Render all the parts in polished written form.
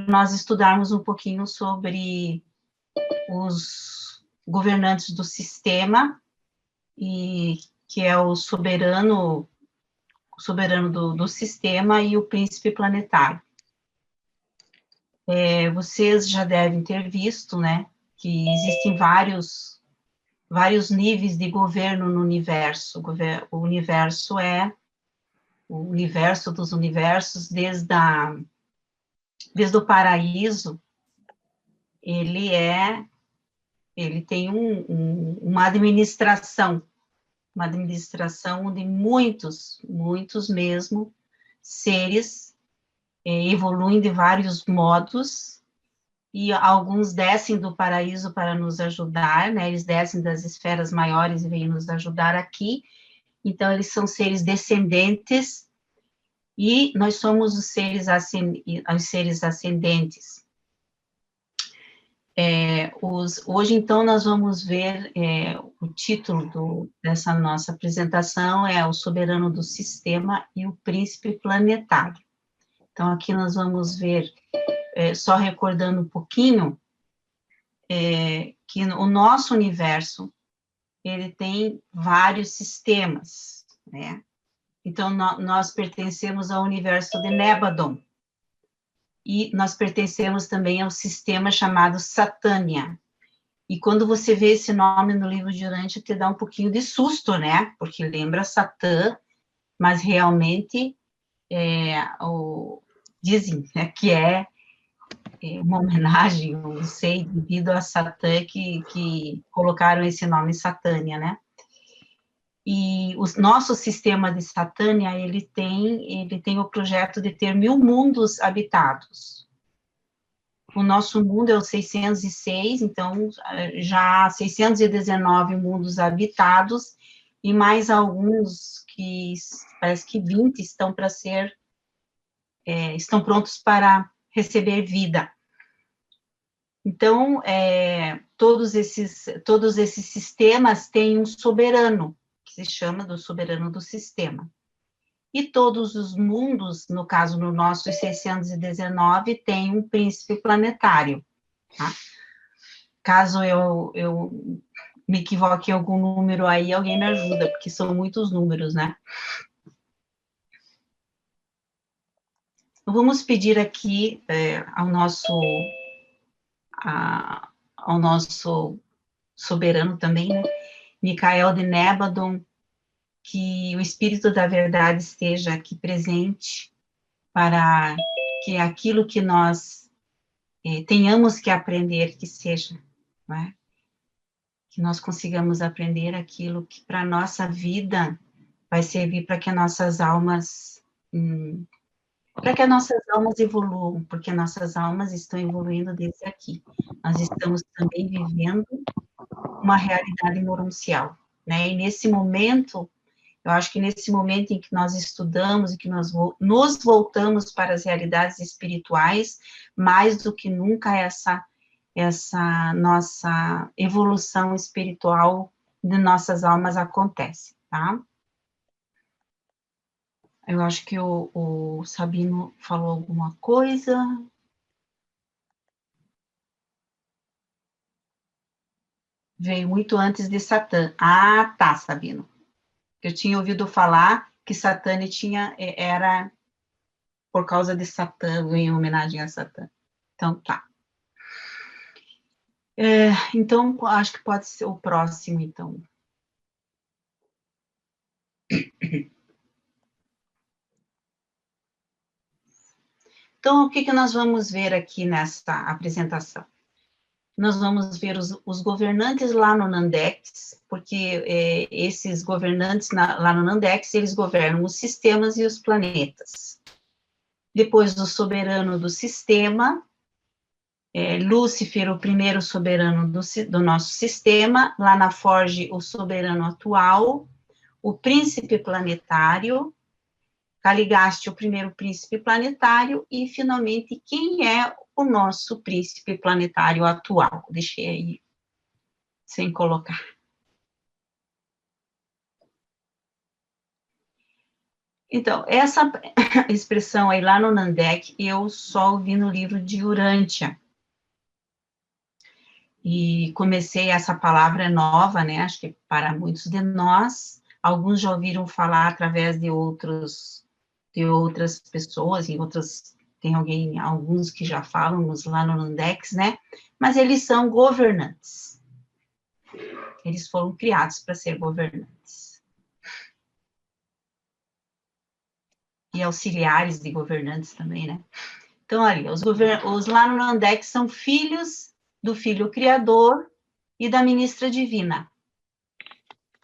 nós estudarmos um pouquinho sobre os governantes do sistema, e que é o soberano do sistema e o príncipe planetário. Vocês já devem ter visto, né, que existem vários níveis de governo no universo. O universo é o universo dos universos, desde o paraíso. Ele tem uma administração de muitos mesmo seres, evoluem de vários modos, e alguns descem do paraíso para nos ajudar, né? Eles descem das esferas maiores e vêm nos ajudar aqui. Então, eles são seres descendentes, e nós somos os seres ascendentes. Hoje, então, nós vamos ver, o título dessa nossa apresentação é O Soberano do Sistema e o Príncipe Planetário. Então, aqui nós vamos ver, só recordando um pouquinho, que o nosso universo, ele tem vários sistemas, né? Então, nós pertencemos ao universo de Nébadon, e nós pertencemos também ao sistema chamado Satânia. E quando você vê esse nome no livro de Urântia, te dá um pouquinho de susto, né? Porque lembra Satã, mas realmente dizem, né, que é uma homenagem, não sei, devido a Satã, que colocaram esse nome Satânia, né? E o nosso sistema de Satânia, ele tem o projeto de ter 1000 mundos habitados. O nosso mundo é o 606, então já há 619 mundos habitados, e mais alguns que parece que 20 estão estão prontos para receber vida. Então, todos esses sistemas têm um soberano, que se chama do soberano do sistema. E todos os mundos, no caso, no nosso 619, tem um príncipe planetário, tá? Caso eu me equivoque em algum número aí, alguém me ajuda, porque são muitos números, né? Vamos pedir aqui ao nosso soberano também, né? Micael de Nébadon, que o Espírito da Verdade esteja aqui presente, para que aquilo que nós tenhamos que aprender, que seja, né? Que nós consigamos aprender aquilo que para a nossa vida vai servir para que nossas almas evoluam, porque nossas almas estão evoluindo desde aqui. Nós estamos também vivendo uma realidade noroncial, né? E nesse momento, eu acho que nesse momento em que nós estudamos e que nós nos voltamos para as realidades espirituais, mais do que nunca essa nossa evolução espiritual de nossas almas acontece, tá? Eu acho que o Sabino falou alguma coisa. Veio muito antes de Satã. Ah, tá, Sabino. Eu tinha ouvido falar que Satã era por causa de Satã, em homenagem a Satã. Então, tá. Então, acho que pode ser o próximo, então. Então, o que nós vamos ver aqui nesta apresentação? Nós vamos ver os governantes lá no Nandex, porque esses governantes lá no Nandex, eles governam os sistemas e os planetas. Depois, o soberano do sistema, Lúcifer, o primeiro soberano do nosso sistema, lá na Forge, o soberano atual, o príncipe planetário, Caligaste, o primeiro príncipe planetário, e, finalmente, quem é o nosso príncipe planetário atual? Deixei aí sem colocar. Então, essa expressão aí lá no Nandek, eu só ouvi no livro de Urântia. E comecei, essa palavra nova, né, acho que para muitos de nós, alguns já ouviram falar através de outras pessoas, tem alguns que já falam lá no Nandex, né, mas eles são governantes. Eles foram criados para ser governantes. E auxiliares de governantes também, né. Então, ali, os lá no Nandex são filhos do Filho Criador e da Ministra Divina.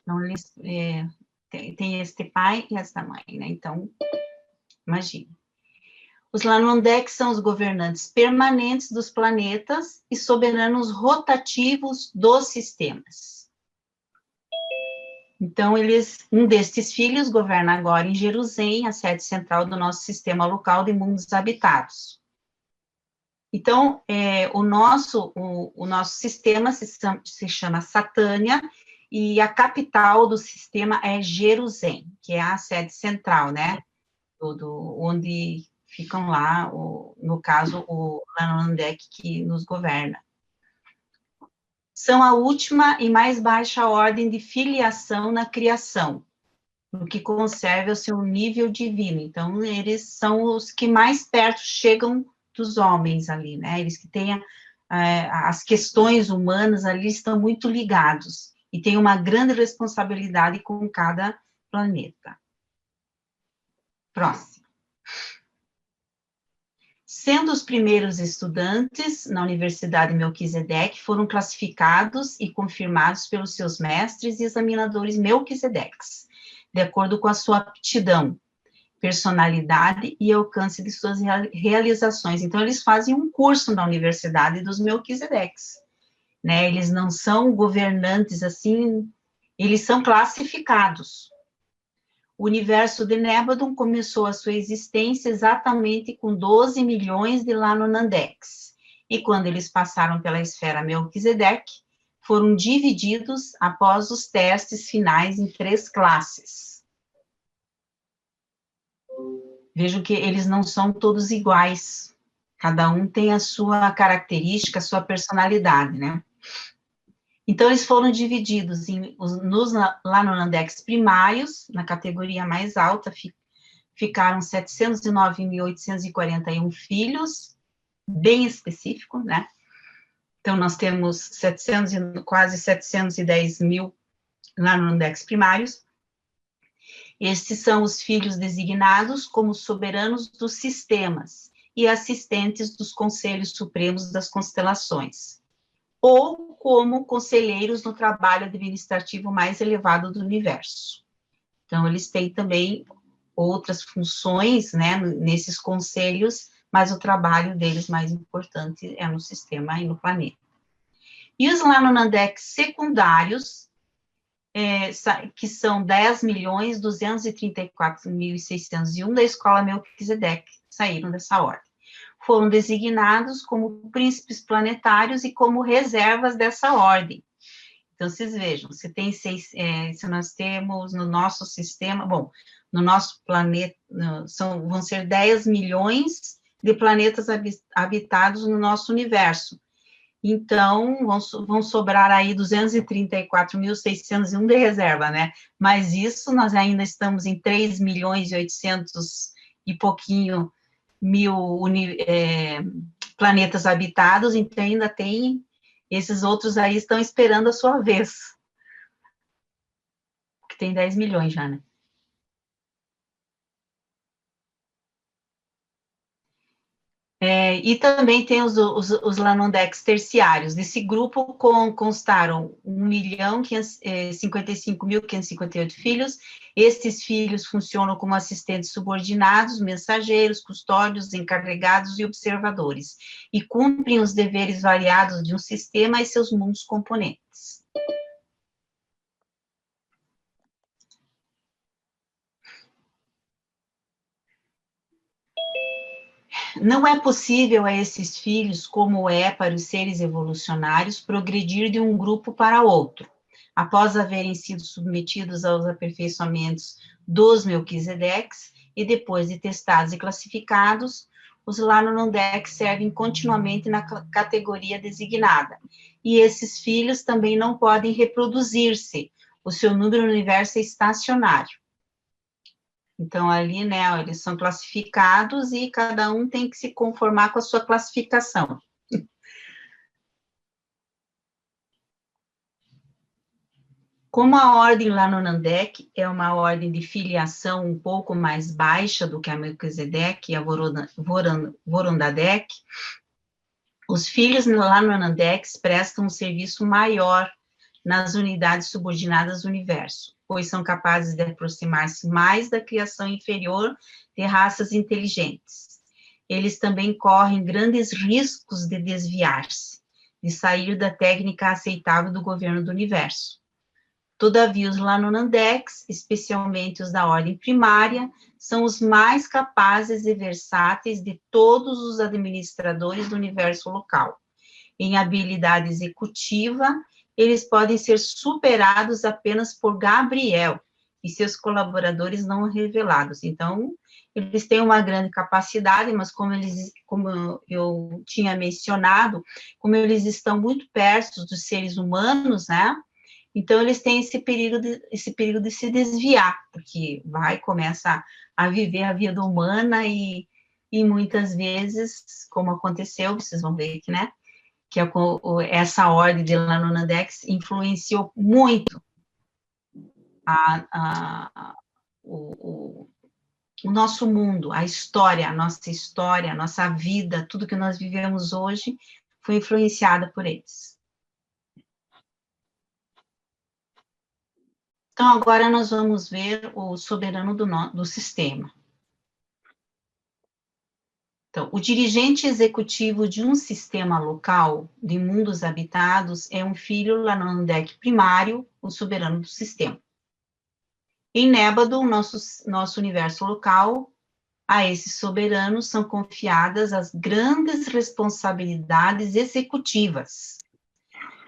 Então, eles tem este pai e esta mãe, né? Então, imagine. Os Lanondex são os governantes permanentes dos planetas e soberanos rotativos dos sistemas. Então, um destes filhos governa agora em Jerusalém, a sede central do nosso sistema local de mundos habitados. Então, o nosso sistema se chama Satânia, e a capital do sistema é Jerusalém, que é a sede central, né? Onde ficam lá, no caso, o Lanandek, que nos governa. São a última e mais baixa ordem de filiação na criação, o que conserva o seu nível divino. Então, eles são os que mais perto chegam dos homens ali, né? Eles que têm as questões humanas ali estão muito ligados e têm uma grande responsabilidade com cada planeta. Próximo. Sendo os primeiros estudantes na Universidade Melquisedeque, foram classificados e confirmados pelos seus mestres e examinadores Melquisedeques, de acordo com a sua aptidão, personalidade e alcance de suas realizações. Então, eles fazem um curso na Universidade dos Melquisedeques, né? Eles não são governantes assim, eles são classificados. O universo de Nébadon começou a sua existência exatamente com 12 milhões de Lanonandex, e quando eles passaram pela esfera Melquisedeque, foram divididos após os testes finais em 3 classes. Vejam que eles não são todos iguais, cada um tem a sua característica, a sua personalidade, né? Então, eles foram divididos nos Lanonandex primários, na categoria mais alta, ficaram 709.841 filhos, bem específico, né? Então, nós temos quase 710 mil Lanonandex primários. Estes são os filhos designados como soberanos dos sistemas e assistentes dos conselhos supremos das constelações, ou como conselheiros no trabalho administrativo mais elevado do universo. Então, eles têm também outras funções, né, nesses conselhos, mas o trabalho deles mais importante é no sistema e no planeta. E os Lanonandex secundários, que são 10.234.601 da Escola Melquisedeque, saíram dessa ordem. Foram designados como príncipes planetários e como reservas dessa ordem. Então, vocês vejam, se nós temos no nosso sistema, bom, no nosso planeta, vão ser 10 milhões de planetas habitados no nosso universo. Então, vão sobrar aí 234.601 de reserva, né? Mas isso, nós ainda estamos em 3.800.000 e pouquinho planetas habitados, então ainda tem, esses outros aí estão esperando a sua vez, que tem 10 milhões já, né? E também tem os Lanondex terciários. Desse grupo constaram 1.055.558 filhos. Estes filhos funcionam como assistentes subordinados, mensageiros, custódios, encarregados e observadores, e cumprem os deveres variados de um sistema e seus mundos componentes. Não é possível a esses filhos, como é para os seres evolucionários, progredir de um grupo para outro, após haverem sido submetidos aos aperfeiçoamentos dos Melquisedeques, e depois de testados e classificados, os Lanonondeck servem continuamente na categoria designada. E esses filhos também não podem reproduzir-se. O seu número no universo é estacionário. Então, ali, né, eles são classificados e cada um tem que se conformar com a sua classificação. Como a ordem Lanonandeck é uma ordem de filiação um pouco mais baixa do que a Melquisedeque e a Vorondadeck, os filhos Lanonandeck prestam um serviço maior nas unidades subordinadas do universo, pois são capazes de aproximar-se mais da criação inferior de raças inteligentes. Eles também correm grandes riscos de desviar-se, de sair da técnica aceitável do governo do universo. Todavia, os Lanonandecks, especialmente os da ordem primária, são os mais capazes e versáteis de todos os administradores do universo local. Em habilidade executiva, eles podem ser superados apenas por Gabriel e seus colaboradores não revelados. Então, eles têm uma grande capacidade, mas como eu tinha mencionado, como eles estão muito perto dos seres humanos, né? Então, eles têm esse período de se desviar, porque começa a viver a vida humana e muitas vezes, como aconteceu, vocês vão ver aqui, né, que essa ordem de Lanonandex influenciou muito o nosso mundo, a nossa vida, tudo que nós vivemos hoje foi influenciada por eles. Então, agora nós vamos ver o soberano do sistema. Então, o dirigente executivo de um sistema local de mundos habitados é um filho Lanonandeck primário, o soberano do sistema. Em Nébado, nosso universo local, a esses soberanos são confiadas as grandes responsabilidades executivas.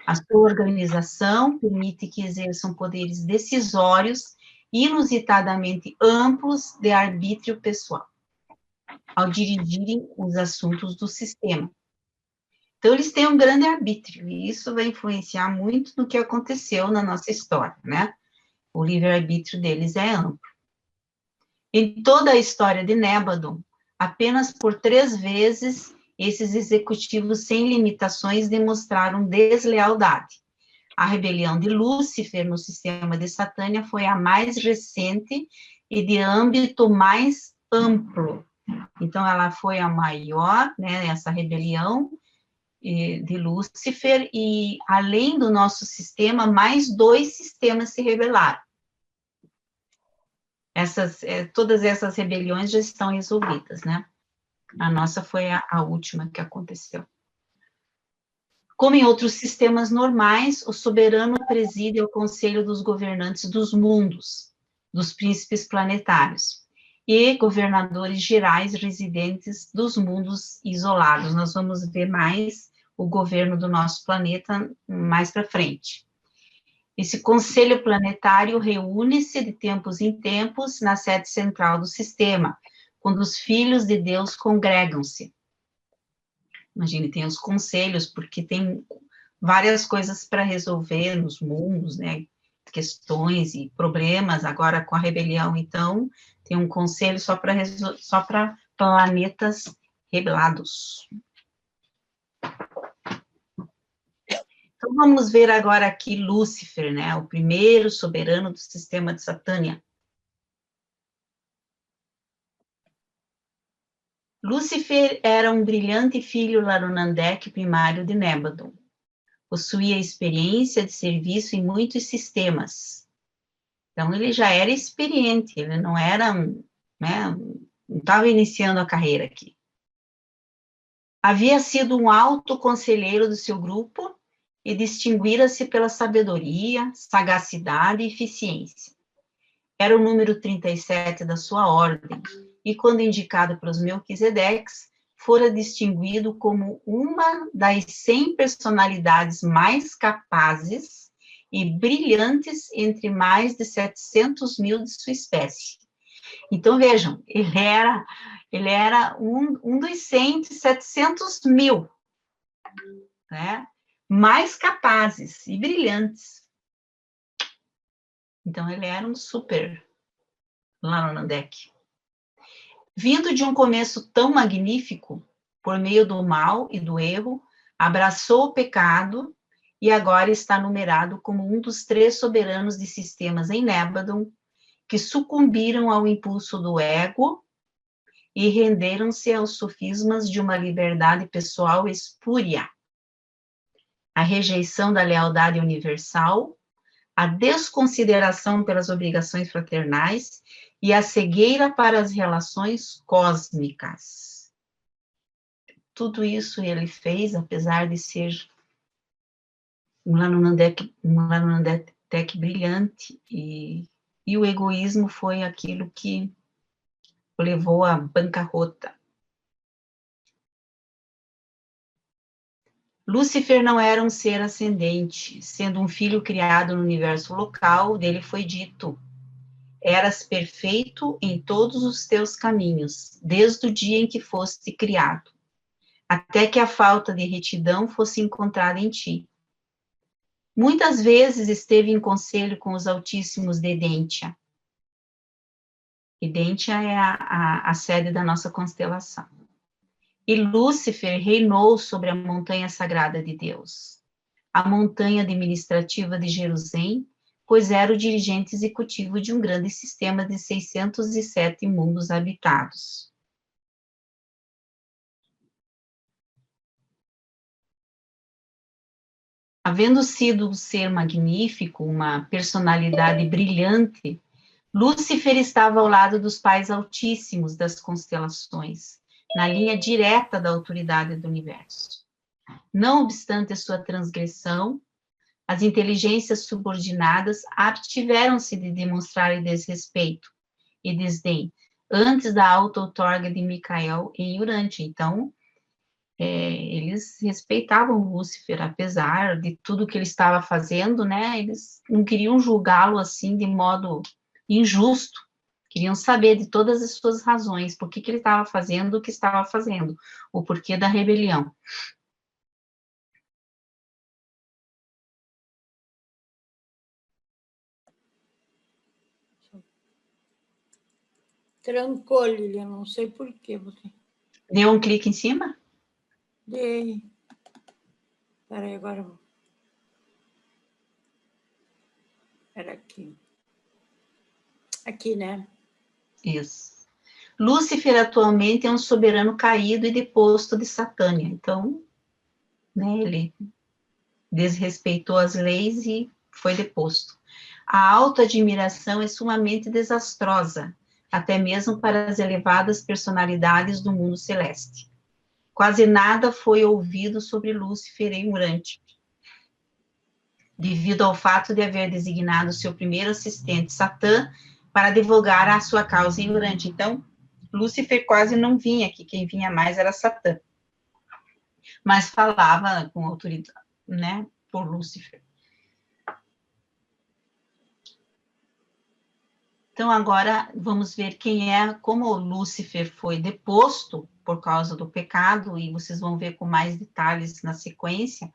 A sua organização permite que exerçam poderes decisórios inusitadamente amplos de arbítrio pessoal, ao dirigirem os assuntos do sistema. Então, eles têm um grande arbítrio, e isso vai influenciar muito no que aconteceu na nossa história, né? O livre-arbítrio deles é amplo. Em toda a história de Nébado, apenas por 3 vezes esses executivos sem limitações demonstraram deslealdade. A rebelião de Lúcifer no sistema de Satânia foi a mais recente e de âmbito mais amplo. Então, ela foi a maior, né, essa rebelião de Lúcifer, e além do nosso sistema, mais 2 sistemas se rebelaram. Todas essas rebeliões já estão resolvidas, né? A nossa foi a última que aconteceu. Como em outros sistemas normais, o soberano preside o conselho dos governantes dos mundos, dos príncipes planetários, e governadores gerais residentes dos mundos isolados. Nós vamos ver mais o governo do nosso planeta mais para frente. Esse conselho planetário reúne-se de tempos em tempos na sede central do sistema, quando os filhos de Deus congregam-se. Imagine, tem os conselhos, porque tem várias coisas para resolver nos mundos, né? Questões e problemas, agora com a rebelião, então, tem um conselho só para planetas rebelados. Então, vamos ver agora aqui Lúcifer, né? O primeiro soberano do sistema de Satânia. Lúcifer era um brilhante filho Lanonandeck primário de Nébado. Possuía experiência de serviço em muitos sistemas. Então, ele já era experiente, ele não era, né, não estava iniciando a carreira aqui. Havia sido um alto conselheiro do seu grupo e distinguira-se pela sabedoria, sagacidade e eficiência. Era o número 37 da sua ordem, e quando indicado pelos Melquisedeques, fora distinguido como uma das 100 personalidades mais capazes e brilhantes entre mais de 700 mil de sua espécie. Então, vejam, ele era um dos 100, 700 mil, né? Mais capazes e brilhantes. Então, ele era um super lá no Nandek. Vindo de um começo tão magnífico, por meio do mal e do erro, abraçou o pecado e agora está numerado como um dos 3 soberanos de sistemas em Nébadon, que sucumbiram ao impulso do ego e renderam-se aos sofismas de uma liberdade pessoal espúria. A rejeição da lealdade universal, a desconsideração pelas obrigações fraternais e a cegueira para as relações cósmicas. Tudo isso ele fez, apesar de ser um Lanunandek brilhante, e o egoísmo foi aquilo que o levou à bancarrota. Lúcifer não era um ser ascendente, sendo um filho criado no universo local, dele foi dito: eras perfeito em todos os teus caminhos, desde o dia em que foste criado, até que a falta de retidão fosse encontrada em ti. Muitas vezes esteve em conselho com os altíssimos de Edentia. Edentia é a sede da nossa constelação. E Lúcifer reinou sobre a montanha sagrada de Deus, a montanha administrativa de Jerusalém, pois era o dirigente executivo de um grande sistema de 607 mundos habitados. Havendo sido um ser magnífico, uma personalidade brilhante, Lúcifer estava ao lado dos pais altíssimos das constelações, na linha direta da autoridade do universo. Não obstante a sua transgressão, as inteligências subordinadas abstiveram-se de demonstrar desrespeito e desdém antes da auto-outorga de Micael em Urantia. Então, eles respeitavam Lúcifer, apesar de tudo que ele estava fazendo, né? Eles não queriam julgá-lo assim de modo injusto, queriam saber de todas as suas razões, por que ele estava fazendo o que estava fazendo, o porquê da rebelião. Trancou, Lilian, não sei por quê. Deu um clique em cima? Dei. Espera aí, agora. Era aqui. Aqui, né? Isso. Lúcifer atualmente é um soberano caído e deposto de Satânia. Então, né, ele desrespeitou as leis e foi deposto. A autoadmiração é sumamente desastrosa, até mesmo para as elevadas personalidades do mundo celeste. Quase nada foi ouvido sobre Lúcifer em Urantia, devido ao fato de haver designado seu primeiro assistente, Satã, para advogar a sua causa em Urantia. Então, Lúcifer quase não vinha aqui, quem vinha mais era Satã. Mas falava com autoridade, né, por Lúcifer. Então, agora vamos ver como Lúcifer foi deposto por causa do pecado, e vocês vão ver com mais detalhes na sequência,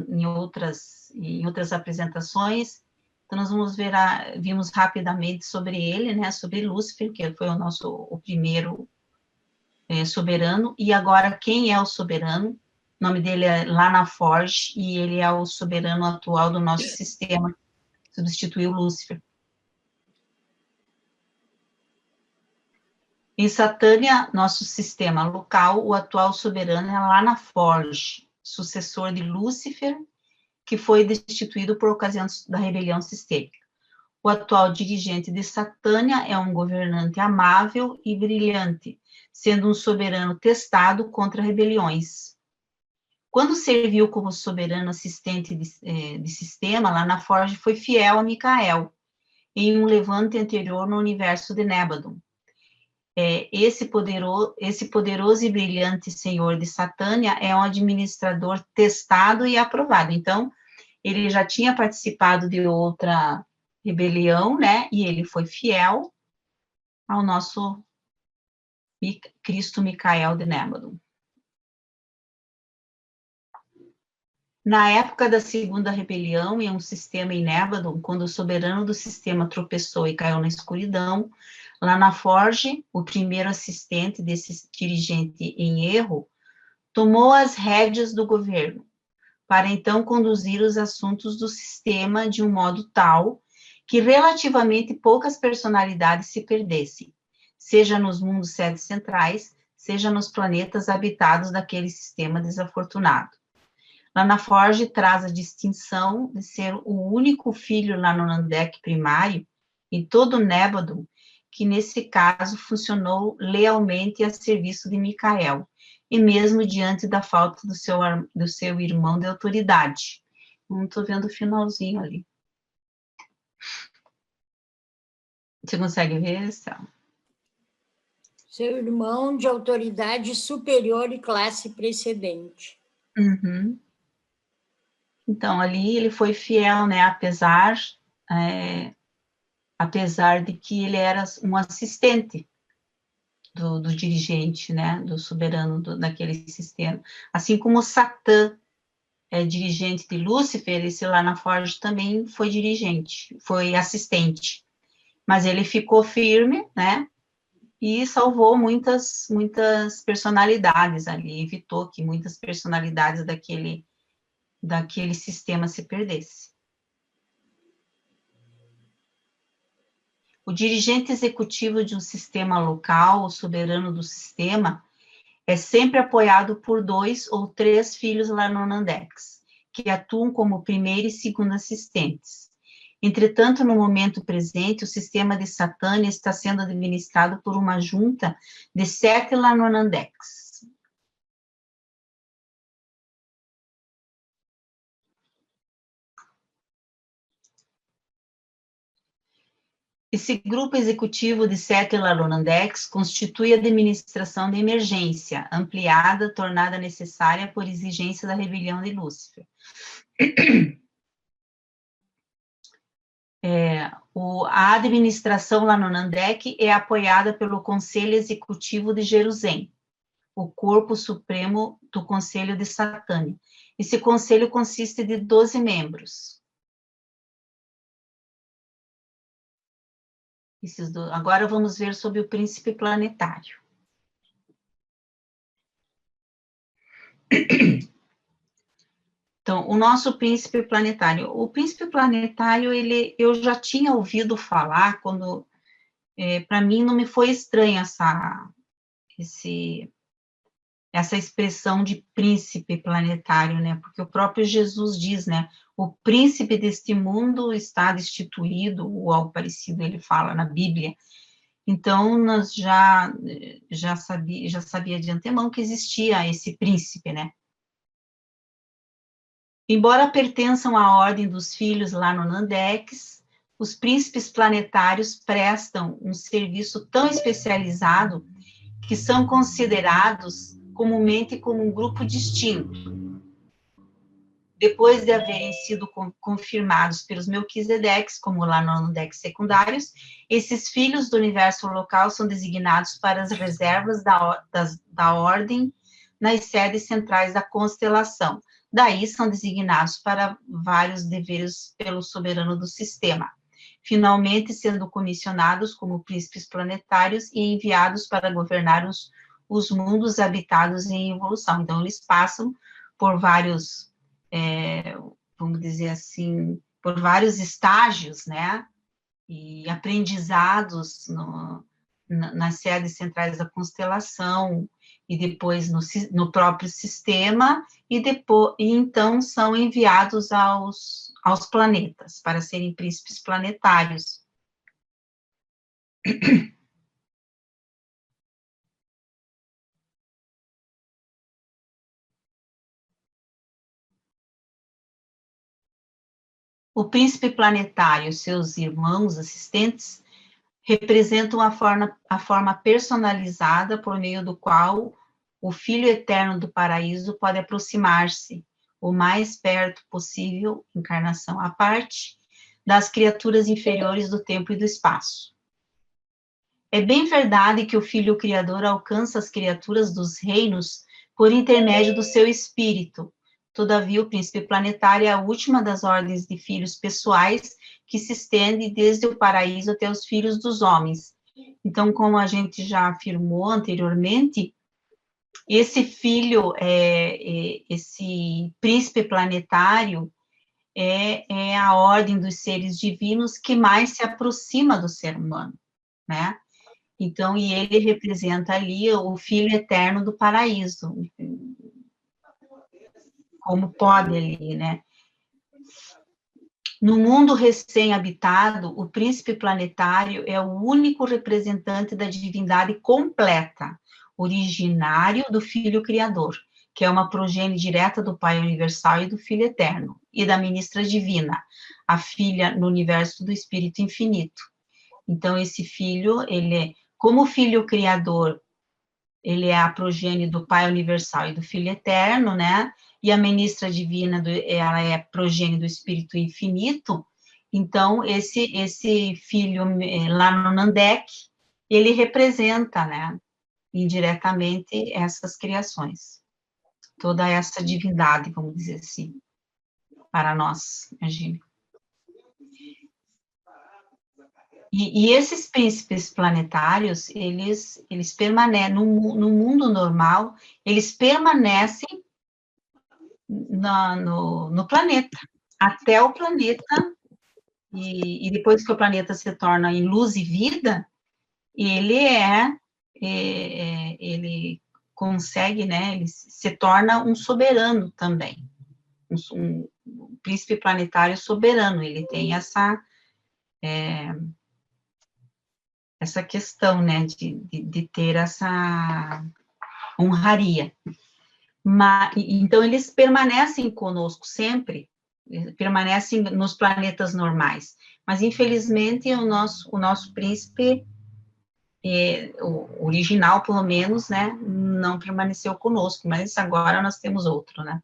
em outras apresentações. Então, nós vimos rapidamente sobre ele, né, sobre Lúcifer, que foi o primeiro soberano, e agora quem é o soberano? O nome dele é Lana Forge, e ele é o soberano atual do nosso sistema, substituiu Lúcifer. Em Satânia, nosso sistema local, o atual soberano é Lana Forge, sucessor de Lúcifer, que foi destituído por ocasião da rebelião sistêmica. O atual dirigente de Satânia é um governante amável e brilhante, sendo um soberano testado contra rebeliões. Quando serviu como soberano assistente de sistema, Lana Forge foi fiel a Micael, em um levante anterior no universo de Nébadon. Esse poderoso e brilhante senhor de Satânia é um administrador testado e aprovado. Então, ele já tinha participado de outra rebelião, né? E ele foi fiel. ao nosso Cristo Micael de Nébado. Na época da segunda rebelião, em um sistema em Nébado, quando o soberano do sistema tropeçou e caiu na escuridão, lá na Forge, o primeiro assistente desse dirigente em erro, tomou as rédeas do governo, para então conduzir os assuntos do sistema de um modo tal que relativamente poucas personalidades se perdessem, seja nos mundos sede centrais, seja nos planetas habitados daquele sistema desafortunado. Lá na Forge traz a distinção de ser o único filho lá no Nandek primário, em todo o Nébado, que nesse caso funcionou lealmente a serviço de Micael, e mesmo diante da falta do seu irmão de autoridade. Não estou vendo o finalzinho ali. Você consegue ver, Céu? Seu irmão de autoridade superior e classe precedente. Uhum. Então, ali ele foi fiel, né, apesar de que ele era um assistente do dirigente, né, do soberano daquele sistema. Assim como Satã é dirigente de Lúcifer, esse lá na Forge também foi dirigente, foi assistente. Mas ele ficou firme, né, e salvou muitas personalidades ali, evitou que muitas personalidades daquele sistema se perdesse. O dirigente executivo de um sistema local, o soberano do sistema, é sempre apoiado por 2 ou 3 filhos lá no Nandex, que atuam como primeiro e segundo assistentes. Entretanto, no momento presente, o sistema de Satânia está sendo administrado por uma junta de 7 Lanonandex. Esse grupo executivo de 7 Lanonandex constitui a administração de emergência, ampliada, tornada necessária por exigência da rebelião de Lúcifer. A administração lá no Nandek é apoiada pelo Conselho Executivo de Jerusalém, o corpo supremo do Conselho de Satânia. Esse conselho consiste de 12 membros. Agora vamos ver sobre o príncipe planetário. Então, o nosso príncipe planetário. O príncipe planetário, eu já tinha ouvido falar quando, para mim, não me foi estranha essa expressão de príncipe planetário, né? Porque o próprio Jesus diz, né? O príncipe deste mundo está destituído, ou algo parecido, ele fala na Bíblia. Então, nós já sabia de antemão que existia esse príncipe, né? Embora pertençam à ordem dos filhos lá no Nandex, os príncipes planetários prestam um serviço tão especializado que são considerados comumente como um grupo distinto. Depois de haverem sido confirmados pelos Melquisedeques, como lá no Nandex secundários, esses filhos do universo local são designados para as reservas da ordem nas sedes centrais da constelação. Daí são designados para vários deveres pelo soberano do sistema, finalmente sendo comissionados como príncipes planetários e enviados para governar os mundos habitados em evolução. Então, eles passam por vários, vamos dizer assim, por vários estágios, né, e aprendizados nas sedes centrais da constelação, e depois no próprio sistema, e então são enviados aos planetas, para serem príncipes planetários. O príncipe planetário e seus irmãos assistentes representam a forma personalizada por meio do qual o Filho Eterno do Paraíso pode aproximar-se o mais perto possível, encarnação à parte, das criaturas inferiores do tempo e do espaço. É bem verdade que o Filho Criador alcança as criaturas dos reinos por intermédio do seu espírito. Todavia, o príncipe planetário é a última das ordens de filhos pessoais que se estende desde o paraíso até os filhos dos homens. Então, como a gente já afirmou anteriormente, esse filho, esse príncipe planetário, é a ordem dos seres divinos que mais se aproxima do ser humano, né? Então, e ele representa ali o Filho Eterno do Paraíso, como pode ali, né? No mundo recém-habitado, o príncipe planetário é o único representante da divindade completa, originário do Filho Criador, que é uma progênie direta do Pai Universal e do Filho Eterno, e da Ministra Divina, a filha no universo do Espírito Infinito. Então, esse filho, ele é, como Filho Criador, ele é a progênie do Pai Universal e do Filho Eterno, né? E a Ministra Divina, ela é progênie do Espírito Infinito. Então, esse filho lá no Nandek, ele representa, né, indiretamente essas criações. Toda essa divindade, vamos dizer assim, para nós, imagine. E esses príncipes planetários, eles permanecem, no mundo normal, eles permanecem no planeta, até o planeta, e depois que o planeta se torna em luz e vida, ele consegue, né, ele se torna um soberano também, um príncipe planetário soberano, ele tem essa questão, né, de ter essa honraria. Então, eles permanecem conosco sempre, permanecem nos planetas normais, mas, infelizmente, o nosso príncipe, o original, pelo menos, né, não permaneceu conosco, mas agora nós temos outro, né.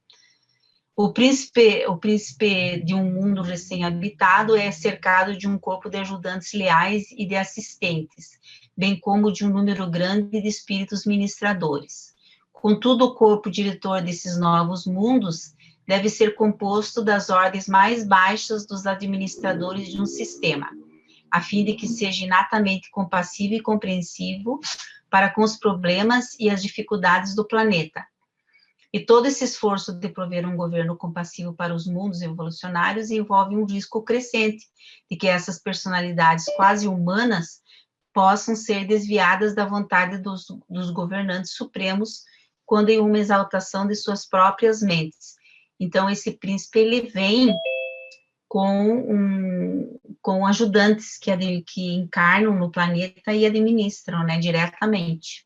O príncipe de um mundo recém-habitado é cercado de um corpo de ajudantes leais e de assistentes, bem como de um número grande de espíritos ministradores. Contudo, o corpo diretor desses novos mundos deve ser composto das ordens mais baixas dos administradores de um sistema, a fim de que seja inatamente compassivo e compreensivo para com os problemas e as dificuldades do planeta. E todo esse esforço de prover um governo compassivo para os mundos evolucionários envolve um risco crescente de que essas personalidades quase humanas possam ser desviadas da vontade dos governantes supremos quando em uma exaltação de suas próprias mentes. Então, esse príncipe, ele vem com ajudantes que encarnam no planeta e administram, né, diretamente.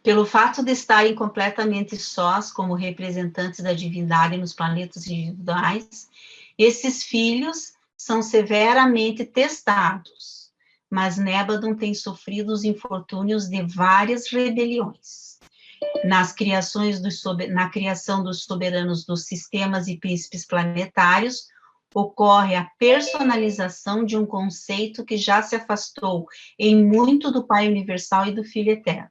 Pelo fato de estarem completamente sós como representantes da divindade nos planetas individuais, esses filhos são severamente testados, mas Nébadon tem sofrido os infortúnios de várias rebeliões. Na criação dos soberanos dos sistemas e príncipes planetários, ocorre a personalização de um conceito que já se afastou em muito do Pai Universal e do Filho Eterno.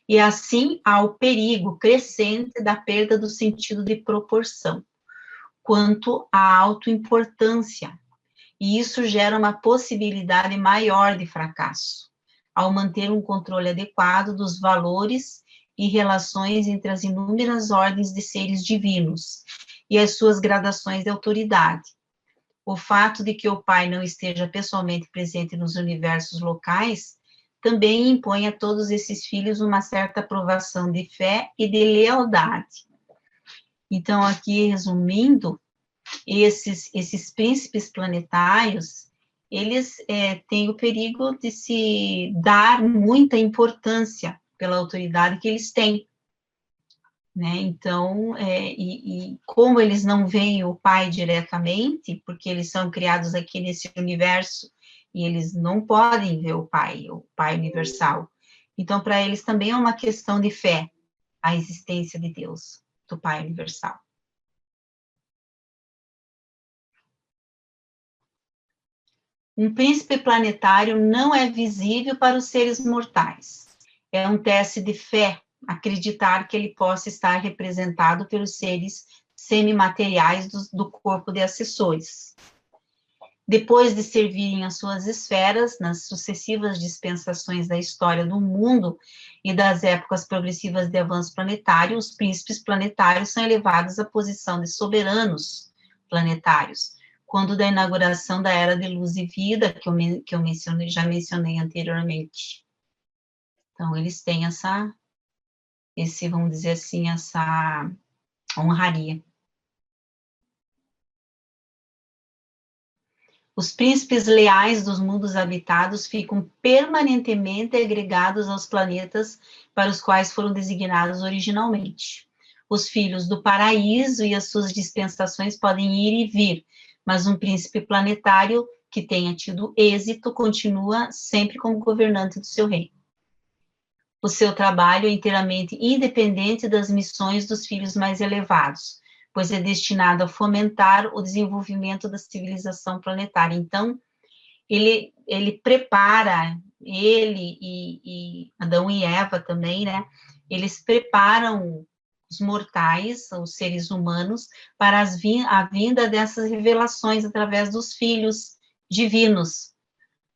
E assim há o perigo crescente da perda do sentido de proporção, quanto à autoimportância, e isso gera uma possibilidade maior de fracasso, ao manter um controle adequado dos valores e relações entre as inúmeras ordens de seres divinos e as suas gradações de autoridade. O fato de que o Pai não esteja pessoalmente presente nos universos locais também impõe a todos esses filhos uma certa aprovação de fé e de lealdade. Então, aqui, resumindo, esses príncipes planetários, eles têm o perigo de se dar muita importância pela autoridade que eles têm, né? Então, e como eles não veem o Pai diretamente, porque eles são criados aqui nesse universo, e eles não podem ver o Pai Universal. Então, para eles também é uma questão de fé, a existência de Deus, do Pai Universal. Um príncipe planetário não é visível para os seres mortais. É um teste de fé acreditar que ele possa estar representado pelos seres semimateriais do corpo de assessores. Depois de servirem as suas esferas nas sucessivas dispensações da história do mundo e das épocas progressivas de avanço planetário, os príncipes planetários são elevados à posição de soberanos planetários, quando da inauguração da Era de Luz e Vida, que eu já mencionei anteriormente. Então, eles têm vamos dizer assim, essa honraria. Os príncipes leais dos mundos habitados ficam permanentemente agregados aos planetas para os quais foram designados originalmente. Os filhos do paraíso e as suas dispensações podem ir e vir, mas um príncipe planetário que tenha tido êxito continua sempre como governante do seu reino. O seu trabalho é inteiramente independente das missões dos filhos mais elevados, pois é destinado a fomentar o desenvolvimento da civilização planetária. Então, ele prepara, ele e Adão e Eva também, né? Eles preparam os mortais, os seres humanos, para a vinda dessas revelações através dos filhos divinos,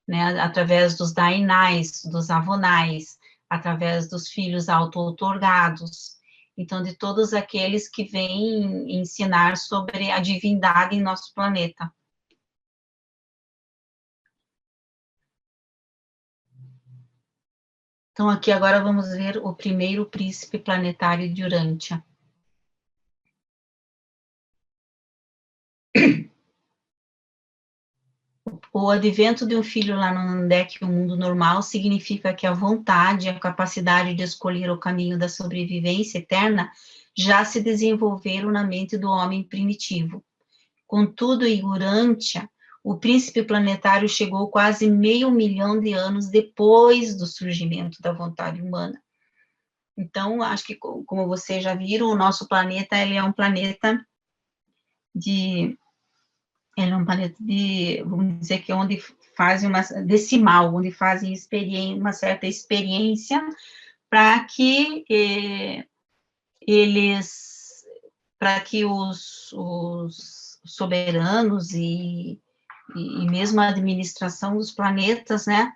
né? Através dos Dainais, dos Avonais, através dos filhos auto-outorgados, então, de todos aqueles que vêm ensinar sobre a divindade em nosso planeta. Então, aqui agora vamos ver o primeiro príncipe planetário de Urântia. O advento de um filho lá no Nandek, o mundo normal, significa que a vontade, a capacidade de escolher o caminho da sobrevivência eterna já se desenvolveram na mente do homem primitivo. Contudo, em Urântia, o príncipe planetário chegou quase 500 mil de anos depois do surgimento da vontade humana. Então, acho que, como vocês já viram, o nosso planeta, ele é um planeta de, vamos dizer que onde fazem uma decimal, onde fazem uma certa experiência para que os soberanos e mesmo a administração dos planetas, né,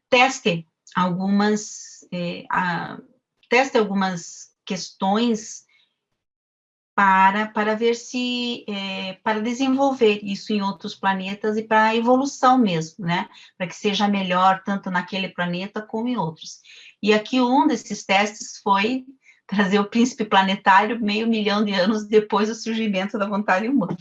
teste algumas questões para ver se, para desenvolver isso em outros planetas e para a evolução mesmo, né, para que seja melhor tanto naquele planeta como em outros. E aqui um desses testes foi trazer o príncipe planetário 500 mil de anos depois do surgimento da vontade humana.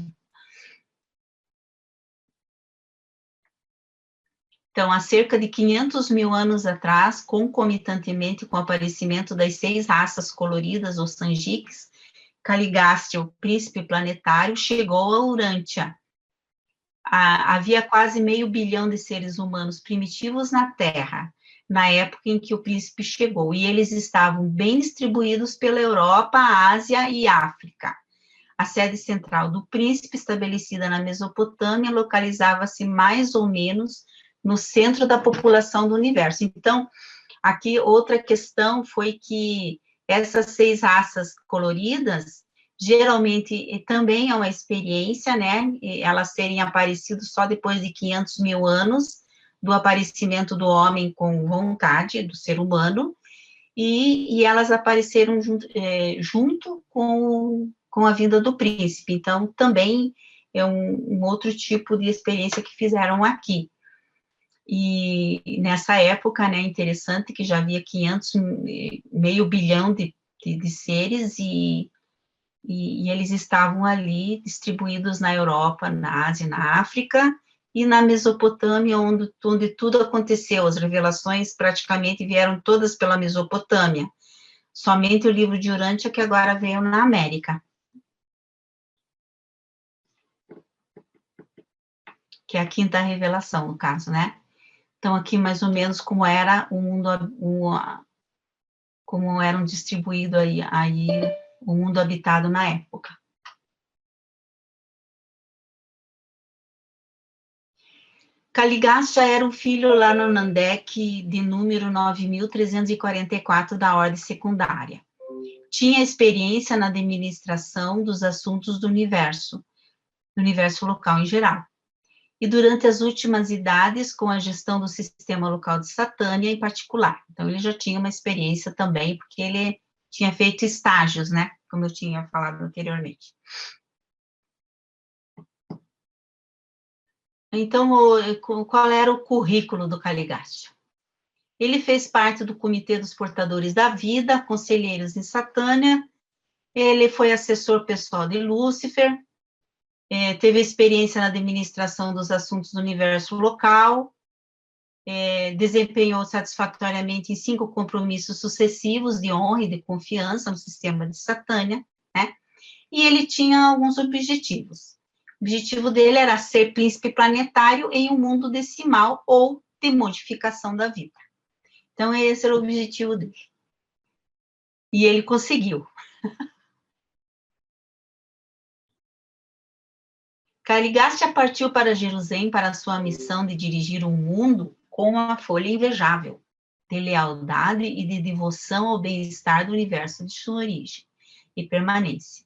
Então, há cerca de 500 mil anos atrás, concomitantemente com o aparecimento das 6 raças coloridas, ou Sanjiks, Caligácea, o príncipe planetário, chegou a Urântia. Havia quase 500 milhões de seres humanos primitivos na Terra, na época em que o príncipe chegou, e eles estavam bem distribuídos pela Europa, Ásia e África. A sede central do príncipe, estabelecida na Mesopotâmia, localizava-se mais ou menos no centro da população do universo. Então, aqui outra questão foi que essas 6 raças coloridas, geralmente também é uma experiência, né, elas terem aparecido só depois de 500 mil anos do aparecimento do homem com vontade, do ser humano, e elas apareceram junto com a vinda do príncipe. Então, também é um outro tipo de experiência que fizeram aqui. E nessa época, né, interessante que já havia 500 bilhão de seres e eles estavam ali distribuídos na Europa, na Ásia, na África e na Mesopotâmia, onde tudo aconteceu. As revelações praticamente vieram todas pela Mesopotâmia. Somente o livro de Urântia que agora veio na América. Que é a 5ª revelação, no caso, né? Então, aqui mais ou menos como era o mundo, como eram distribuídos aí o mundo habitado na época. Caligasta era um filho lá no Nandec de número 9.344 da ordem secundária. Tinha experiência na administração dos assuntos do universo local em geral. E durante as últimas idades, com a gestão do sistema local de Satânia em particular. Então, ele já tinha uma experiência também, porque ele tinha feito estágios, né? Como eu tinha falado anteriormente. Então, qual era o currículo do Caligasta? Ele fez parte do Comitê dos Portadores da Vida, conselheiros em Satânia, ele foi assessor pessoal de Lúcifer, teve experiência na administração dos assuntos do universo local, desempenhou satisfatoriamente em 5 compromissos sucessivos de honra e de confiança no sistema de Satânia, né? E ele tinha alguns objetivos. O objetivo dele era ser príncipe planetário em um mundo decimal ou de modificação da vida. Então, esse era o objetivo dele. E ele conseguiu. Caligasta partiu para Jerusalém para sua missão de dirigir o mundo com uma folha invejável, de lealdade e de devoção ao bem-estar do universo de sua origem e permanência.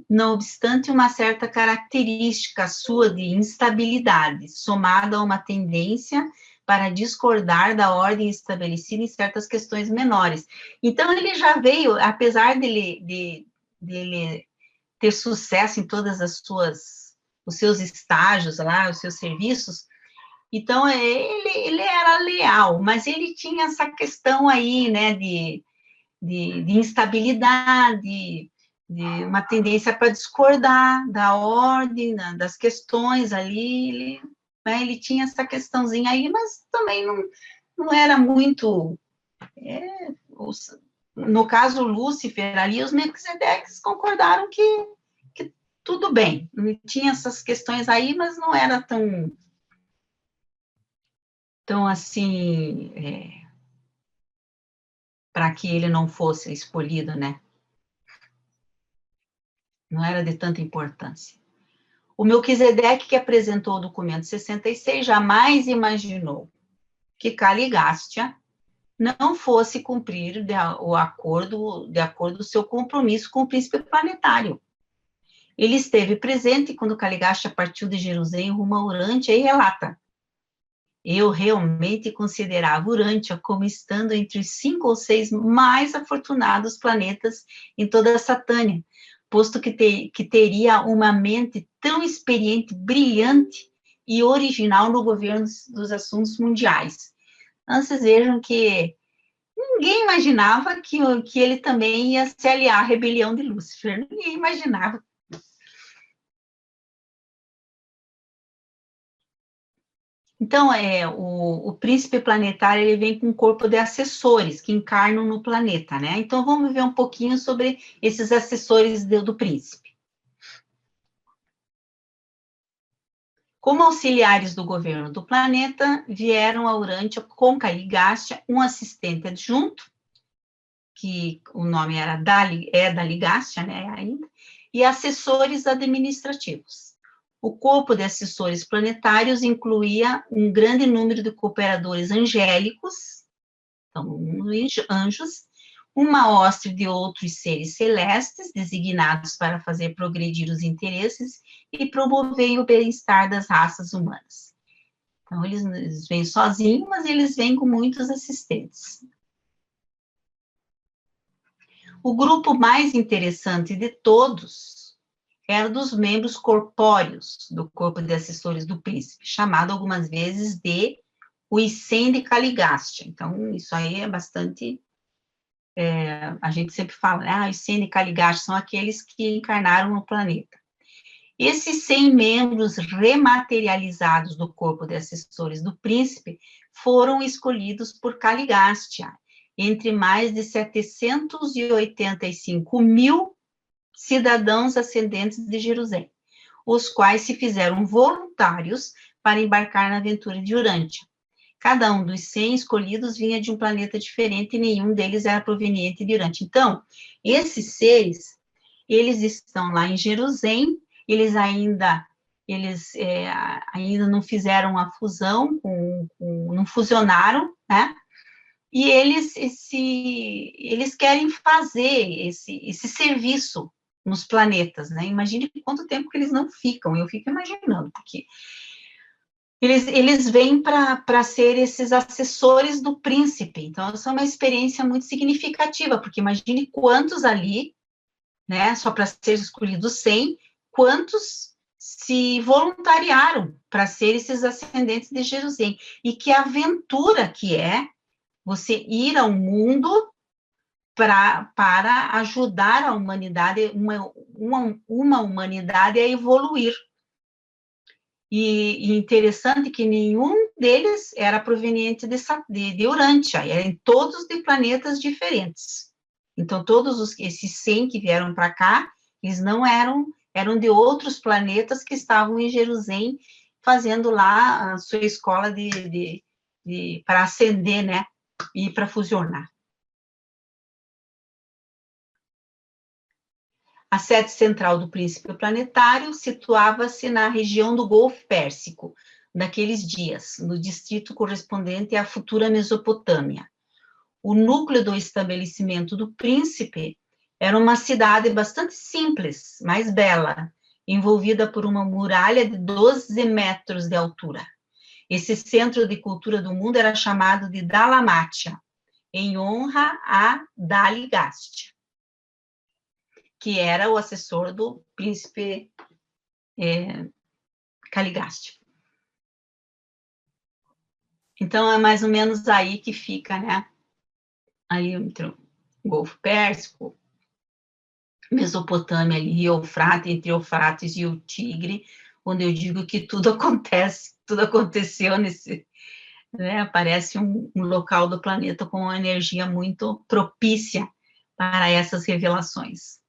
Não obstante uma certa característica sua de instabilidade, somada a uma tendência para discordar da ordem estabelecida em certas questões menores. Então, ele já veio, apesar dele ter sucesso em todas os seus estágios lá, os seus serviços, então, ele era leal, mas ele tinha essa questão aí, né, de instabilidade, de uma tendência para discordar da ordem, das questões ali, ele tinha essa questãozinha aí, mas também não era muito, no caso Lúcifer ali, os Melquisedeques concordaram que tudo bem, tinha essas questões aí, mas não era tão assim, para que ele não fosse escolhido, né? Não era de tanta importância. O Melquisedeque, que apresentou o documento 66, jamais imaginou que Caligasta não fosse cumprir de acordo com o seu compromisso com o príncipe planetário. Ele esteve presente quando Caligasta partiu de Jerusalém rumo a Urântia e relata: eu realmente considerava Urântia como estando entre os 5 ou 6 mais afortunados planetas em toda a Satânia, posto que teria uma mente tão experiente, brilhante e original no governo dos assuntos mundiais. Então, vocês vejam que ninguém imaginava que ele também ia se aliar à rebelião de Lúcifer. Ninguém imaginava. Então, o príncipe planetário, ele vem com um corpo de assessores que encarnam no planeta, né? Então, vamos ver um pouquinho sobre esses assessores do príncipe. Como auxiliares do governo do planeta, vieram a Urântia com Caligasta, um assistente adjunto, que o nome era Caligasta, né, ainda, e assessores administrativos. O corpo de assessores planetários incluía um grande número de cooperadores angélicos, então, anjos, uma hóstia de outros seres celestes, designados para fazer progredir os interesses e promover o bem-estar das raças humanas. Então, eles vêm sozinhos, mas eles vêm com muitos assistentes. O grupo mais interessante de todos era dos membros corpóreos do corpo de assessores do príncipe, chamado algumas vezes de os 100 de Caligasta. Então, isso aí é bastante... a gente sempre fala, os 100 de Caligasta são aqueles que encarnaram no planeta. Esses 100 membros rematerializados do corpo de assessores do príncipe foram escolhidos por Caligasta, entre mais de 785 mil cidadãos ascendentes de Jerusalém, os quais se fizeram voluntários para embarcar na aventura de Urântia. Cada um dos 100 escolhidos vinha de um planeta diferente e nenhum deles era proveniente de Urântia. Então, esses seres, eles estão lá em Jerusalém, eles ainda não fizeram a fusão, não fusionaram, né? E eles querem fazer esse serviço nos planetas, né? Imagine quanto tempo que eles não ficam, eu fico imaginando, porque eles vêm para ser esses assessores do príncipe, então essa é uma experiência muito significativa, porque imagine quantos ali, né, só para ser escolhidos 100, quantos se voluntariaram para ser esses ascendentes de Jerusalém, e que aventura que é você ir ao mundo para ajudar a humanidade, uma humanidade a evoluir. E interessante que nenhum deles era proveniente de Urântia, eram todos de planetas diferentes. Então, todos esses 100 que vieram para cá, eles não eram de outros planetas que estavam em Jerusalém, fazendo lá a sua escola para ascender, né, e para fusionar. A sede central do príncipe planetário situava-se na região do Golfo Pérsico, naqueles dias, no distrito correspondente à futura Mesopotâmia. O núcleo do estabelecimento do príncipe era uma cidade bastante simples, mas bela, envolvida por uma muralha de 12 metros de altura. Esse centro de cultura do mundo era chamado de Dalmatia, em honra a Daligast, que era o assessor do príncipe Caligast. Então, é mais ou menos aí que fica, né? Aí entre o Golfo Pérsico, Mesopotâmia ali, Eufrates, entre Eufrates e o Tigre, onde eu digo que tudo aconteceu nesse, né? Parece um local do planeta com uma energia muito propícia para essas revelações.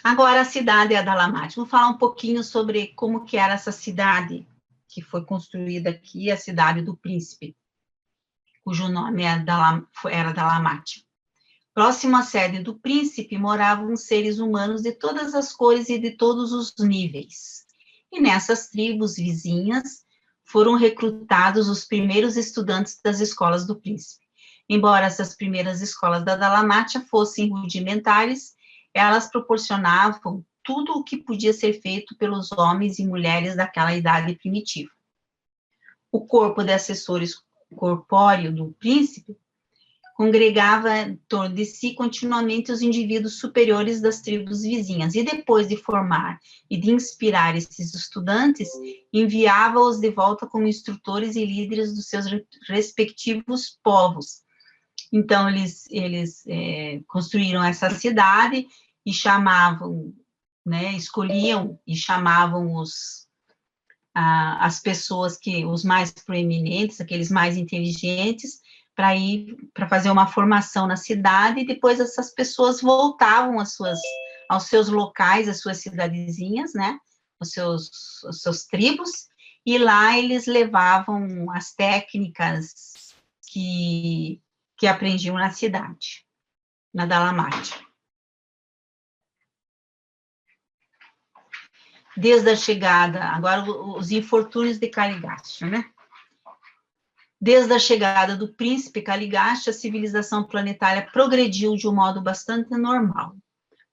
Agora, a cidade é Adalamat. Vou falar um pouquinho sobre como que era essa cidade que foi construída aqui, a cidade do príncipe, cujo nome era Dalamat. Próximo à sede do príncipe moravam seres humanos de todas as cores e de todos os níveis. E nessas tribos vizinhas foram recrutados os primeiros estudantes das escolas do príncipe. Embora essas primeiras escolas da Dalamátia fossem rudimentares, elas proporcionavam tudo o que podia ser feito pelos homens e mulheres daquela idade primitiva. O corpo de assessores corpóreo do príncipe congregava em torno de si continuamente os indivíduos superiores das tribos vizinhas, e depois de formar e de inspirar esses estudantes, enviava-os de volta como instrutores e líderes dos seus respectivos povos. Então, eles construíram essa cidade e chamavam, né, escolhiam e chamavam as pessoas os mais proeminentes, aqueles mais inteligentes, para fazer uma formação na cidade, e depois essas pessoas voltavam aos seus locais, às suas cidadezinhas, né, os seus tribos, e lá eles levavam as técnicas que aprendiam na cidade, na Dalamátia. Desde a chegada, agora os infortúnios de Caligasta, né? Desde a chegada do príncipe Caligasta, a civilização planetária progrediu de um modo bastante normal,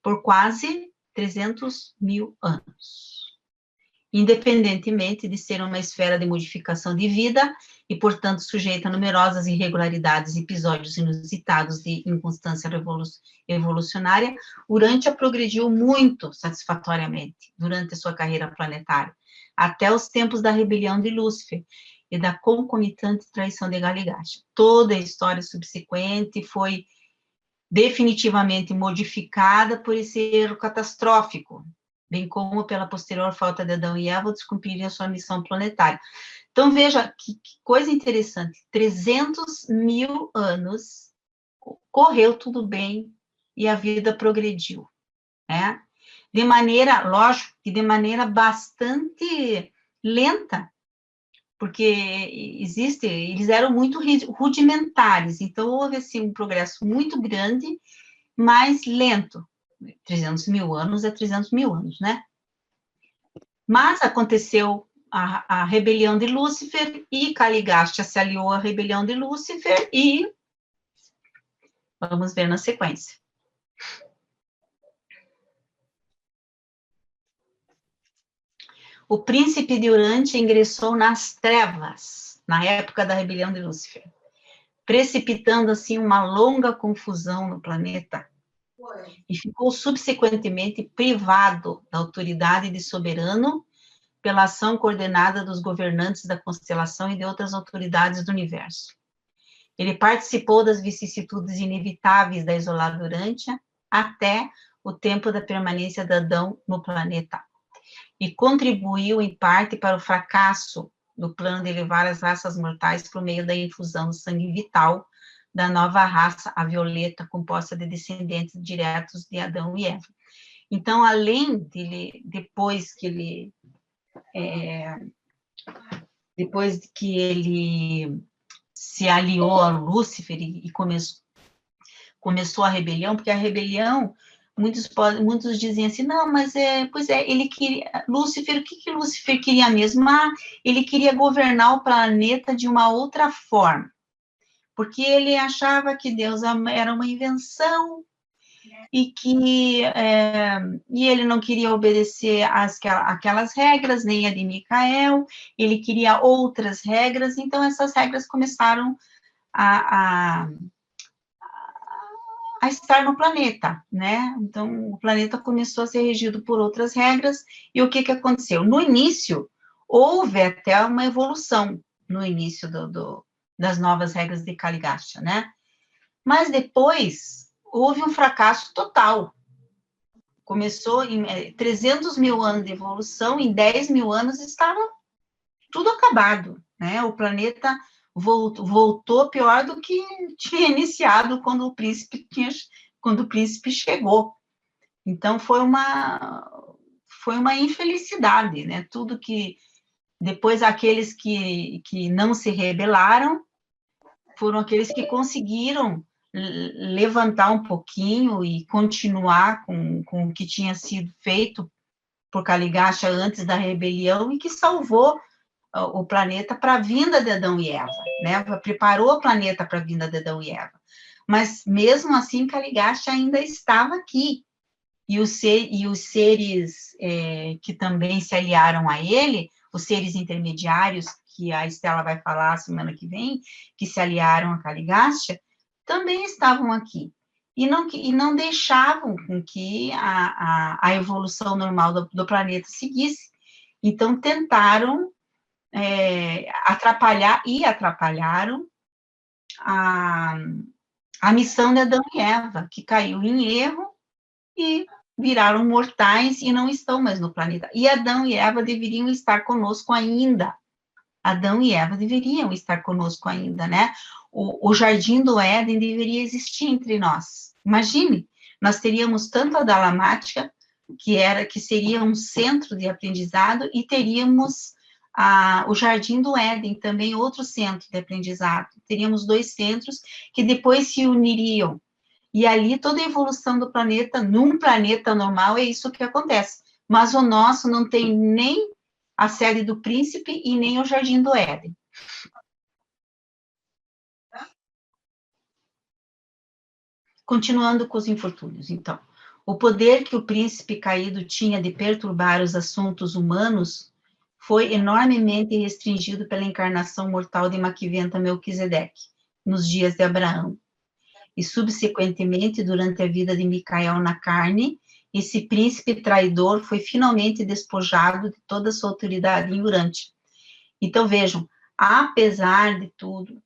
por quase 300 mil anos. Independentemente de ser uma esfera de modificação de vida e, portanto, sujeita a numerosas irregularidades e episódios inusitados de inconstância evolucionária, Urântia progrediu muito satisfatoriamente durante a sua carreira planetária, até os tempos da rebelião de Lúcifer e da concomitante traição de Caligasta. Toda a história subsequente foi definitivamente modificada por esse erro catastrófico, bem como pela posterior falta de Adão e Eva descumprirem a sua missão planetária. Então, veja que coisa interessante, 300 mil anos, correu tudo bem e a vida progrediu, né? lógico, que de maneira bastante lenta, porque eles eram muito rudimentares, então houve, assim, um progresso muito grande, mas lento. 300 mil anos é 300 mil anos, né? Mas aconteceu a rebelião de Lúcifer, e Caligasta se aliou à rebelião de Lúcifer, e vamos ver na sequência. O príncipe de Urântia ingressou nas trevas, na época da rebelião de Lúcifer, precipitando, assim, uma longa confusão no planeta, e ficou subsequentemente privado da autoridade de soberano pela ação coordenada dos governantes da constelação e de outras autoridades do universo. Ele participou das vicissitudes inevitáveis da isolada Urântia até o tempo da permanência de Adão no planeta, e contribuiu, em parte, para o fracasso do plano de levar as raças mortais por meio da infusão do sangue vital da nova raça, a violeta, composta de descendentes diretos de Adão e Eva. Então, além dele, depois que ele se aliou a Lúcifer e começou a rebelião, porque a rebelião, muitos dizem assim, não, mas ele queria, Lúcifer, o que Lúcifer queria mesmo? Ele queria governar o planeta de uma outra forma, porque ele achava que Deus era uma invenção, e ele não queria obedecer aquelas regras, nem a de Micael, ele queria outras regras, então essas regras começaram a estar no planeta, né? Então, o planeta começou a ser regido por outras regras, e o que aconteceu? No início, houve até uma evolução, no início das novas regras de Caligasta, né? Mas depois, houve um fracasso total. Começou em 300 mil anos de evolução, em 10 mil anos estava tudo acabado, né? O planeta voltou pior do que tinha iniciado quando o príncipe chegou. Então, foi uma infelicidade, né? Tudo que... Depois, aqueles que não se rebelaram foram aqueles que conseguiram levantar um pouquinho e continuar com o que tinha sido feito por Caligasta antes da rebelião, e que salvou o planeta para a vinda de Adão e Eva, né? Preparou o planeta para a vinda de Adão e Eva. Mas, mesmo assim, Caligasta ainda estava aqui. E os seres que também se aliaram a ele, os seres intermediários, que a Estela vai falar semana que vem, que se aliaram a Caligasta, também estavam aqui. E não deixavam com que a evolução normal do planeta seguisse. Então, tentaram atrapalharam a missão de Adão e Eva, que caiu em erro e viraram mortais e não estão mais no planeta. E Adão e Eva deveriam estar conosco ainda. Adão e Eva deveriam estar conosco ainda, né? O Jardim do Éden deveria existir entre nós. Imagine, nós teríamos tanto a Dalamática, que seria um centro de aprendizado, e teríamos o Jardim do Éden, também outro centro de aprendizado. Teríamos 2 centros que depois se uniriam. E ali toda a evolução do planeta, num planeta normal, é isso que acontece. Mas o nosso não tem nem a sede do príncipe e nem o Jardim do Éden. Continuando com os infortúnios, então. O poder que o príncipe caído tinha de perturbar os assuntos humanos foi enormemente restringido pela encarnação mortal de Maquiventa Melquisedeque, nos dias de Abraão. E, subsequentemente, durante a vida de Micael na carne, esse príncipe traidor foi finalmente despojado de toda a sua autoridade em Urântia. Então, vejam, apesar de tudo,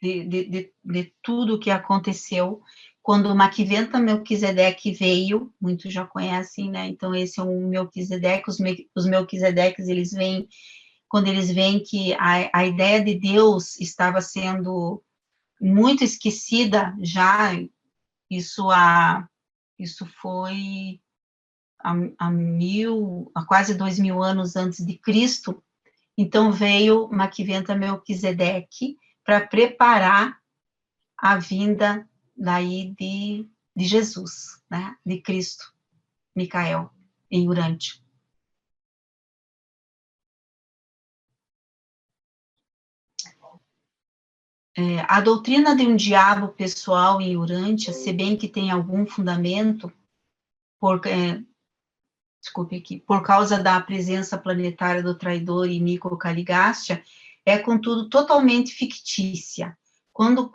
de tudo que aconteceu, quando Maquiventa Melquisedeque veio, muitos já conhecem, né? Então, esse é um Melquisedeque, os Melquisedeques, eles vêm, quando eles veem que a ideia de Deus estava sendo muito esquecida já, isso foi há quase 2000 anos antes de Cristo. Então veio Maquiventa Melquisedeque para preparar a vinda daí de Jesus, né, de Cristo, Micael, em Urântia. A doutrina de um diabo pessoal em Urântia, se bem que tem algum fundamento, por causa da presença planetária do traidor e Nico Caligástia, é, contudo, totalmente fictícia. Quando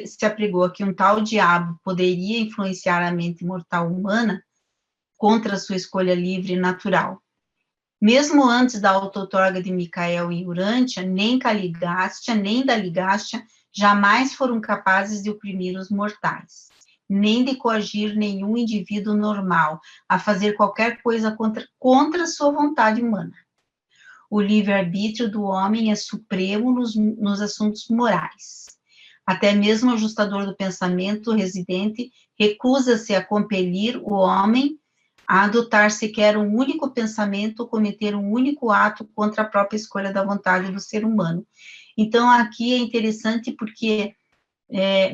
se apregou que um tal diabo poderia influenciar a mente mortal humana contra sua escolha livre e natural. Mesmo antes da auto-outorga de Micael em Urântia, nem Caligástia, nem Daligástia jamais foram capazes de oprimir os mortais, nem de coagir nenhum indivíduo normal a fazer qualquer coisa contra sua vontade humana. O livre-arbítrio do homem é supremo nos assuntos morais. Até mesmo o ajustador do pensamento residente recusa-se a compelir o homem a adotar sequer um único pensamento ou cometer um único ato contra a própria escolha da vontade do ser humano. Então, aqui é interessante porque,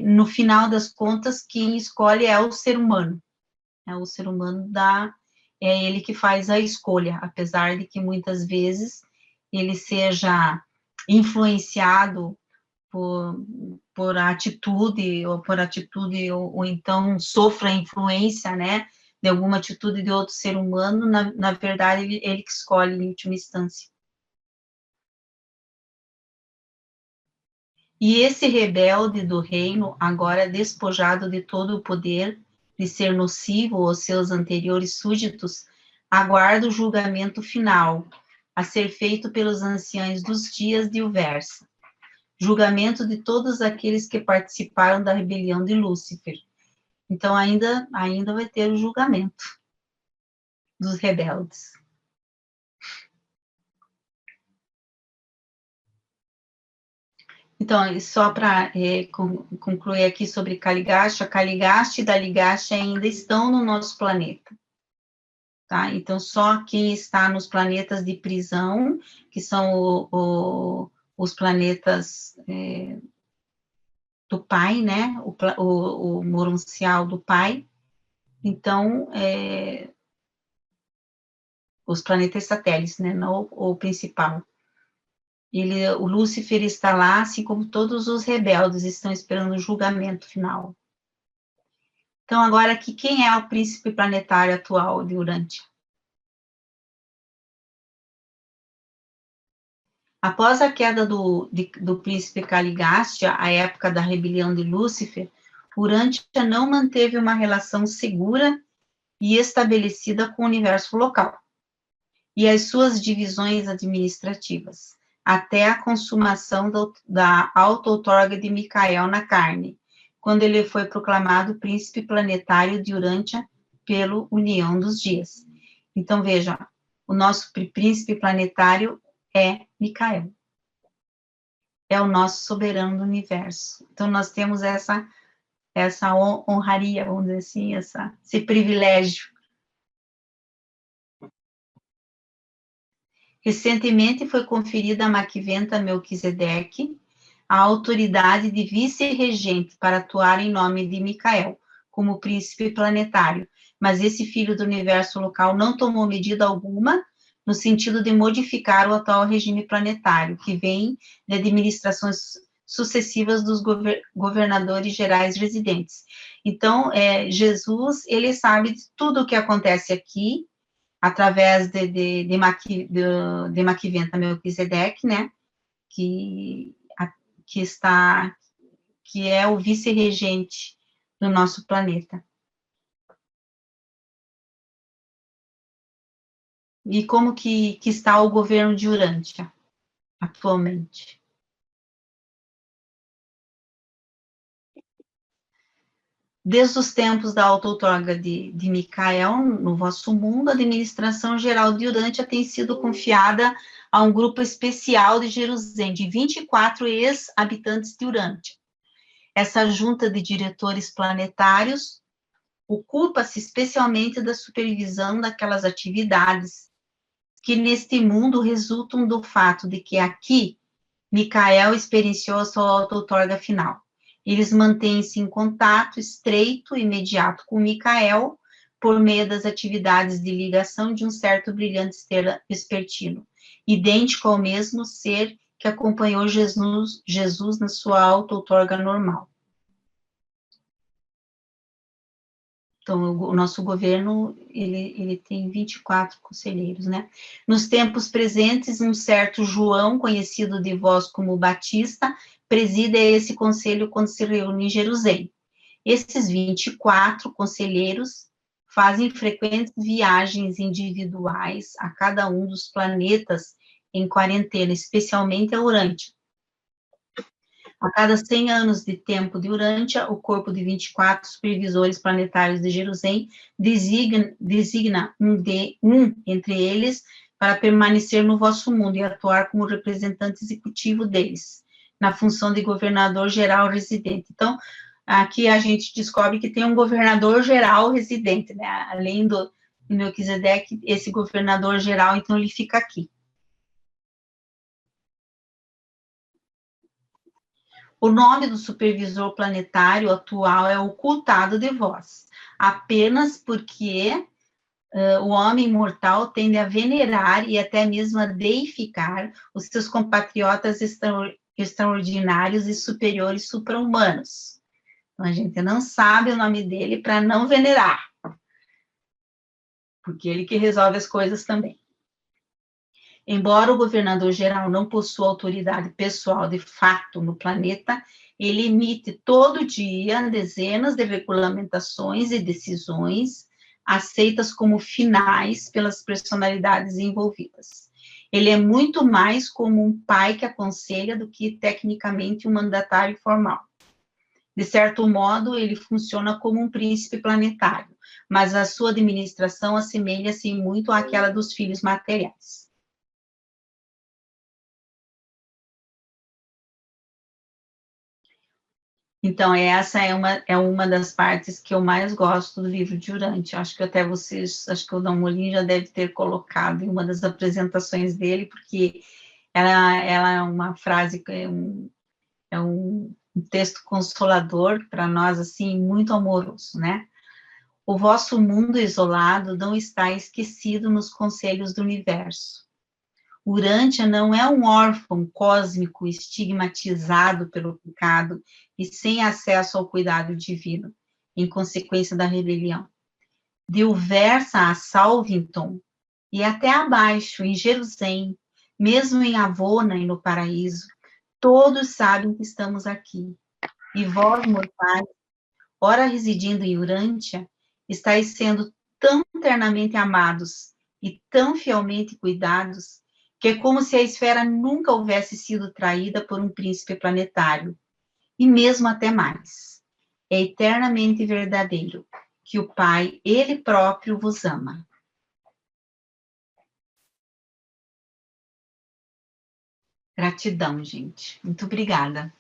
no final das contas, quem escolhe é o ser humano. O ser humano é ele que faz a escolha, apesar de que muitas vezes ele seja influenciado por atitude, ou então sofra influência, né, de alguma atitude de outro ser humano, na verdade, ele que escolhe em última instância. E esse rebelde do reino, agora despojado de todo o poder de ser nocivo aos seus anteriores súditos, aguarda o julgamento final, a ser feito pelos anciãos dos dias de Uversa. Julgamento de todos aqueles que participaram da rebelião de Lúcifer. Então, ainda vai ter o julgamento dos rebeldes. Então, só para concluir aqui sobre Caligástia, Caligástia e Daligástia ainda estão no nosso planeta. Tá? Então, só quem está nos planetas de prisão, que são os planetas do Pai, né? O moruncial do Pai. Então, os planetas satélites, né? Não o principal. O Lúcifer está lá, assim como todos os rebeldes estão esperando o julgamento final. Então, agora aqui, quem é o príncipe planetário atual de Urântia? Após a queda do príncipe Caligástia, a época da rebelião de Lúcifer, Urântia não manteve uma relação segura e estabelecida com o universo local e as suas divisões administrativas, até a consumação da auto-outorga de Micael na carne, quando ele foi proclamado príncipe planetário de Urântia pelo União dos Dias. Então, veja, o nosso príncipe planetário é Micael. É o nosso soberano do universo. Então, nós temos essa honraria, vamos dizer assim, esse privilégio. Recentemente foi conferida a Maquiventa Melquisedeque a autoridade de vice-regente para atuar em nome de Micael, como príncipe planetário, mas esse filho do universo local não tomou medida alguma no sentido de modificar o atual regime planetário, que vem de administrações sucessivas dos governadores gerais residentes. Então, Jesus, ele sabe de tudo o que acontece aqui, através de Maquiventa Melquisedeque, né, que é o vice-regente do nosso planeta. E como que está o governo de Urântia, atualmente? Desde os tempos da auto-outorga de Micael, no vosso mundo, a administração geral de Urântia tem sido confiada a um grupo especial de Jerusalém, de 24 ex-habitantes de Urântia. Essa junta de diretores planetários ocupa-se especialmente da supervisão daquelas atividades que neste mundo resultam do fato de que aqui Micael experienciou a sua auto-outorga final. Eles mantêm-se em contato estreito e imediato com Micael por meio das atividades de ligação de um certo brilhante estrela vespertino, idêntico ao mesmo ser que acompanhou Jesus na sua auto-outorga normal. Então, o nosso governo, ele tem 24 conselheiros, né? Nos tempos presentes, um certo João, conhecido de vós como Batista, preside esse conselho quando se reúne em Jerusalém. Esses 24 conselheiros fazem frequentes viagens individuais a cada um dos planetas em quarentena, especialmente a Urântia. A cada 100 anos de tempo de Urântia, o corpo de 24 supervisores planetários de Jerusalém designa um entre eles para permanecer no vosso mundo e atuar como representante executivo deles, na função de governador geral residente. Então, aqui a gente descobre que tem um governador geral residente, né? Além do Melquisedeque, esse governador geral, então, ele fica aqui. O nome do supervisor planetário atual é ocultado de vós, apenas porque o homem mortal tende a venerar e até mesmo a deificar os seus compatriotas extraordinários e superiores supra-humanos. Então, a gente não sabe o nome dele para não venerar, porque ele que resolve as coisas também. Embora o governador-geral não possua autoridade pessoal de fato no planeta, ele emite todo dia dezenas de regulamentações e decisões aceitas como finais pelas personalidades envolvidas. Ele é muito mais como um pai que aconselha do que tecnicamente um mandatário formal. De certo modo, ele funciona como um príncipe planetário, mas a sua administração assemelha-se muito àquela dos filhos materiais. Então, essa é uma das partes que eu mais gosto do livro de Urântia. Acho que até vocês, acho que o Dalmolin já deve ter colocado em uma das apresentações dele, porque ela é uma frase, é um texto consolador para nós, assim, muito amoroso, né? O vosso mundo isolado não está esquecido nos conselhos do universo. Urântia não é um órfão cósmico estigmatizado pelo pecado e sem acesso ao cuidado divino, em consequência da rebelião. De Uversa a Salvington, e até abaixo, em Jerusalém, mesmo em Avona e no paraíso, todos sabem que estamos aqui. E vós, mortais, ora residindo em Urântia, estáis sendo tão eternamente amados e tão fielmente cuidados, que é como se a esfera nunca houvesse sido traída por um príncipe planetário, e mesmo até mais. É eternamente verdadeiro que o Pai, Ele próprio, vos ama. Gratidão, gente. Muito obrigada.